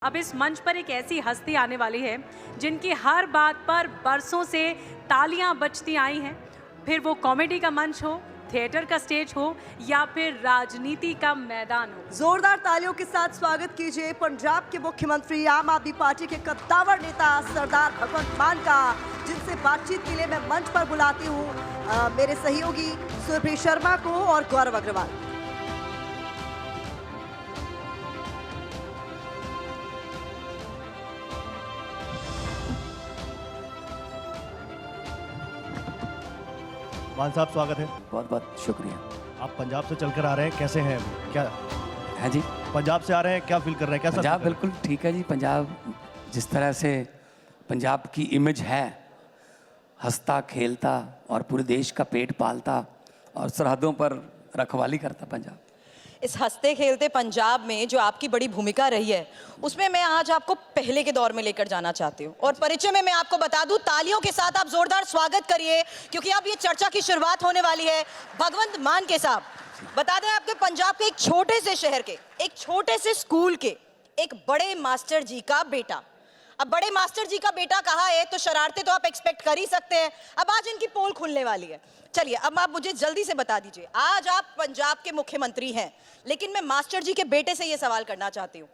अब इस मंच पर एक ऐसी हस्ती आने वाली है जिनकी हर बात पर बरसों से तालियां बजती आई हैं। फिर वो कॉमेडी का मंच हो, थिएटर का स्टेज हो या फिर राजनीति का मैदान हो। जोरदार तालियों के साथ स्वागत कीजिए पंजाब के मुख्यमंत्री, आम आदमी पार्टी के कद्दावर नेता सरदार भगवंत मान का, जिनसे बातचीत के लिए मैं मंच पर बुलाती हूँ मेरे सहयोगी सुरभि शर्मा को और गौरव अग्रवाल। मान साहब स्वागत है। बहुत बहुत शुक्रिया। आप पंजाब से चलकर आ रहे हैं, कैसे हैं? क्या है जी? पंजाब से आ रहे हैं, क्या फील कर रहे हैं? कैसा पंजाब बिल्कुल ठीक है जी। पंजाब जिस तरह से पंजाब की इमेज है, हंसता खेलता और पूरे देश का पेट पालता और सरहदों पर रखवाली करता पंजाब। इस हंसते खेलते पंजाब में जो आपकी बड़ी भूमिका रही है, उसमें मैं आज आपको पहले के दौर में लेकर जाना चाहती हूँ। और परिचय में मैं आपको बता दूं, तालियों के साथ आप जोरदार स्वागत करिए, क्योंकि अब ये चर्चा की शुरुआत होने वाली है भगवंत मान के साथ। बता दें आपके पंजाब के एक छोटे से शहर के, एक छोटे से स्कूल के एक बड़े मास्टर जी का बेटा। अब बड़े मास्टर जी का बेटा कहा है तो शरारतें तो आप एक्सपेक्ट कर ही सकते हैं। अब आज इनकी पोल खुलने वाली है। चलिए अब आप मुझे जल्दी से बता दीजिए, आज आप पंजाब के मुख्यमंत्री हैं, लेकिन मैं मास्टर जी के बेटे से ये सवाल करना चाहती हूँ,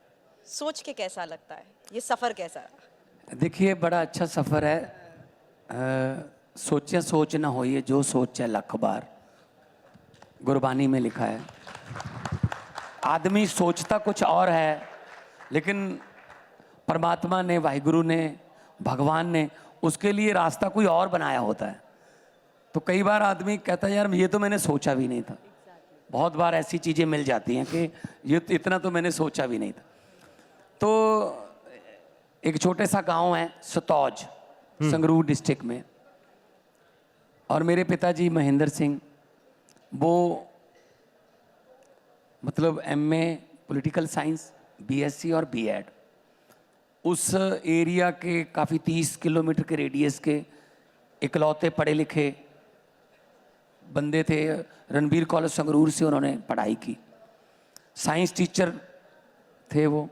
सोच के कैसा लगता है, ये सफर कैसा है? देखिए बड़ा अच्छा सफर है। सोचे सोच ना होइए, जो सोचे लख बार, गुरबानी में लिखा है। आदमी सोचता कुछ और है, लेकिन परमात्मा ने, वाहिगुरु ने, भगवान ने उसके लिए रास्ता कोई और बनाया होता है। तो कई बार आदमी कहता है यार ये तो मैंने सोचा भी नहीं था। बहुत बार ऐसी चीज़ें मिल जाती हैं कि ये इतना तो मैंने सोचा भी नहीं था। तो एक छोटे सा गांव है सतौज, संगरूर डिस्ट्रिक्ट में, और मेरे पिताजी महेंद्र सिंह, वो मतलब MA पॉलिटिकल साइंस, BSc और B.Ed उस एरिया के काफ़ी 30 किलोमीटर के रेडियस के इकलौते पढ़े लिखे बंदे थे। रणबीर कॉलेज संगरूर से उन्होंने पढ़ाई की, साइंस टीचर थे वो।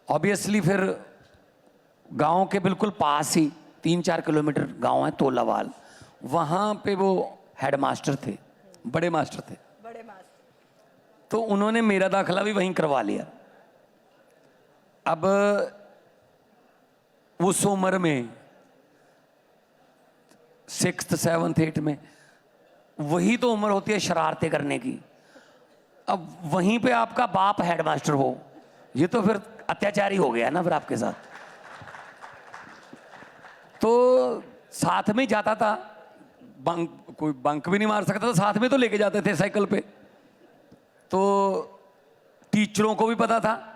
ऑब्वियसली फिर गांव के बिल्कुल पास ही 3-4 किलोमीटर गांव है तोलावाल, वहाँ पे वो हेड मास्टर थे, बड़े मास्टर थे। बड़े मास्टर। तो उन्होंने मेरा दाखिला भी वहीं करवा लिया। अब उस उम्र में 6th 7th 8th में वही तो उम्र होती है शरारतें करने की। अब वहीं पे आपका बाप हेडमास्टर हो, ये तो फिर अत्याचारी हो गया ना फिर आपके साथ। तो साथ में जाता था, कोई बंक भी नहीं मार सकता था, साथ में तो लेके जाते थे साइकिल पे। तो टीचरों को भी पता था,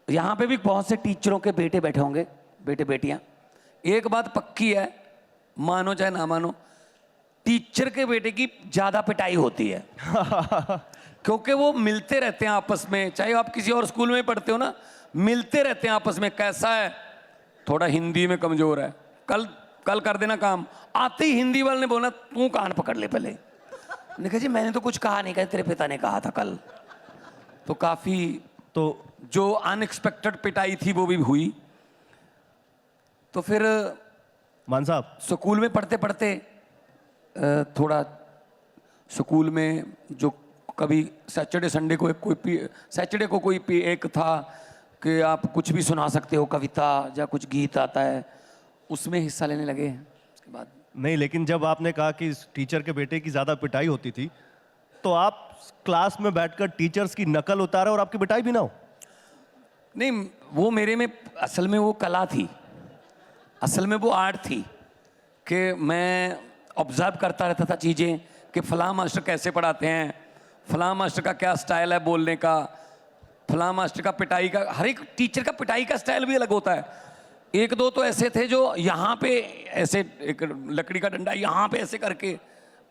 यहाँ पे भी बहुत से टीचरों के बेटे बैठे होंगे, बेटे बेटियां। एक बात पक्की है, मानो चाहे ना मानो, टीचर के बेटे की ज्यादा पिटाई होती है क्योंकि वो मिलते रहते हैं आपस में। चाहे आप किसी और स्कूल में पढ़ते हो ना, मिलते रहते हैं आपस में। कैसा है, थोड़ा हिंदी में कमजोर है, कल कर देना काम। आते ही हिंदी वाले ने बोला तू कान पकड़ ले पहले। मैंने कहा जी मैंने तो कुछ कहा नहीं, कहा तेरे पिता ने कहा था कल। तो काफी तो जो अनएक्सपेक्टेड पिटाई थी वो भी हुई। तो फिर मान साहब, स्कूल में पढ़ते पढ़ते थोड़ा स्कूल में जो कभी सैटरडे संडे को सैटरडे को कोई एक था कि आप कुछ भी सुना सकते हो, कविता या कुछ गीत आता है, उसमें हिस्सा लेने लगे। उसके बाद नहीं, लेकिन जब आपने कहा कि टीचर के बेटे की ज़्यादा पिटाई होती थी, तो आप क्लास में बैठकर टीचर्स की नकल उतारे और आपकी पिटाई भी ना हो? नहीं, वो मेरे में असल में वो कला थी, असल में वो आर्ट थी कि मैं ऑब्जर्व करता रहता था चीज़ें कि फलां मास्टर कैसे पढ़ाते हैं, फलां मास्टर का क्या स्टाइल है बोलने का, फलां मास्टर का पिटाई का, हर एक टीचर का पिटाई का स्टाइल भी अलग होता है। एक दो तो ऐसे थे जो यहाँ पे ऐसे एक लकड़ी का डंडा यहाँ पे ऐसे करके,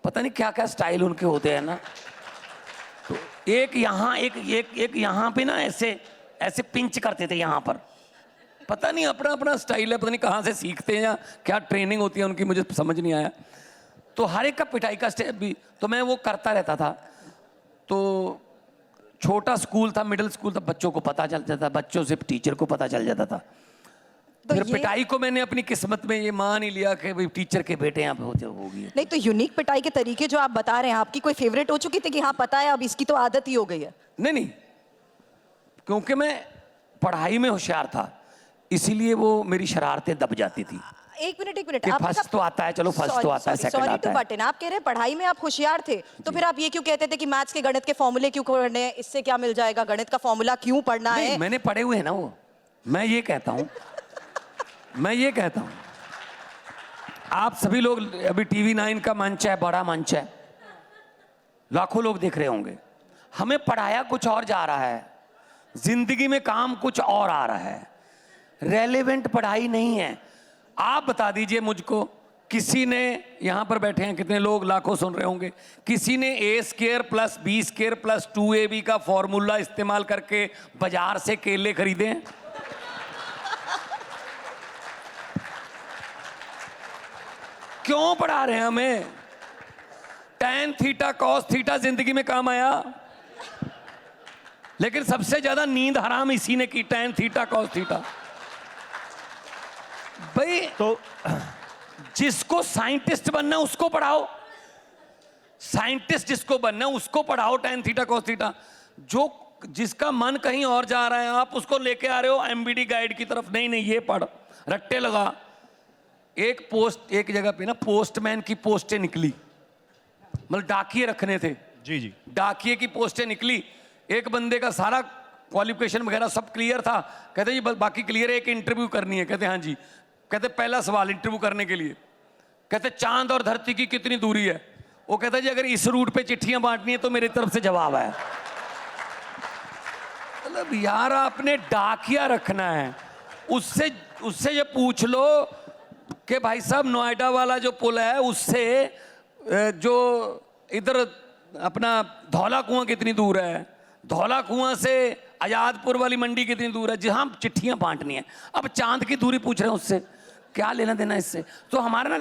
पता नहीं क्या क्या स्टाइल उनके होते हैं ना। तो एक यहाँ एक यहाँ पे ना ऐसे ऐसे पिंच करते थे यहाँ पर। पता नहीं अपना अपना स्टाइल है, पता नहीं कहाँ से सीखते हैं या क्या ट्रेनिंग होती है उनकी, मुझे समझ नहीं आया। तो हर एक का पिटाई का स्टेप भी तो मैं वो करता रहता था। तो छोटा स्कूल था, मिडिल स्कूल था, बच्चों को पता चल जाता था, बच्चों से टीचर को पता चल जाता था। तो फिर ये- पिटाई को मैंने अपनी किस्मत में ये मान ही लिया कि भाई टीचर के बेटे यहाँ पे होते होगी। नहीं तो यूनिक पिटाई के तरीके जो आप बता रहे हैं, आपकी कोई फेवरेट हो चुकी थी कि हाँ पता है अब इसकी तो आदत ही हो गई है? नहीं नहीं, क्योंकि मैं पढ़ाई में होशियार था, इसीलिए वो मेरी शरारतें दब जाती थी। एक मिनट कि फर्स्ट तो आता है, चलो फर्स्ट तो आता है, सेकंड सॉरी आता टू है। बट इन, आप कह रहे हैं पढ़ाई में आप होशियार थे, तो फिर आप ये क्यों कहते थे कि मैथ्स के गणित के फॉर्मूले क्यों पढ़ने हैं, इससे क्या मिल जाएगा, गणित का फॉर्मूला क्यों पढ़ना नहीं, है? मैंने पढ़े हुए हैं ना वो, मैं ये कहता हूं मैं ये कहता हूं आप सभी लोग, अभी टीवी 9 का मंच है, बड़ा मंच है, लाखों लोग देख रहे होंगे। हमें पढ़ाया कुछ और जा रहा है, जिंदगी में काम कुछ और आ रहा है, रेलेवेंट पढ़ाई नहीं है। आप बता दीजिए मुझको, किसी ने, यहां पर बैठे हैं कितने लोग, लाखों सुन रहे होंगे, किसी ने a² + b² + 2ab का फॉर्मूला इस्तेमाल करके बाजार से केले खरीदे हैं? क्यों पढ़ा रहे हैं हमें? tan थीटा cos थीटा जिंदगी में काम आया, लेकिन सबसे ज्यादा नींद हराम इसी ने की, tan थीटा cos थीटा। भाई तो जिसको साइंटिस्ट बनना है उसको पढ़ाओ, साइंटिस्ट जिसको बनना है उसको पढ़ाओ tan थीटा cos थीटा। जो जिसका मन कहीं और जा रहा है, आप उसको लेके आ रहे हो एमबीडी गाइड की तरफ, नहीं नहीं ये पढ़, रट्टे लगा। एक जगह पे ना पोस्टमैन की पोस्टें निकली, मतलब डाकिये रखने थे, जी जी, डाकिये की पोस्टें निकली। एक बंदे का सारा क्वालिफिकेशन वगैरह सब क्लियर था, कहते जी बाकी क्लियर है, एक इंटरव्यू करनी है। कहते हाँ जी। कहते पहला सवाल इंटरव्यू करने के लिए, कहते चांद और धरती की कितनी दूरी है? वो कहता जी अगर इस रूट पे चिट्ठियां बांटनी है तो मेरी तरफ से जवाब है। मतलब यार आपने डाकिया रखना है, उससे ये पूछ लो कि भाई साहब नोएडा वाला जो पुल है उससे जो इधर अपना धौला कुआं कितनी दूर है, धौला कुआं से आजादपुर वाली मंडी कितनी दूर है, जहां चिट्ठियां बांटनी है। अब चांद की दूरी पूछ रहे हैं उससे, क्या लेना देना इससे? तो हमारा ना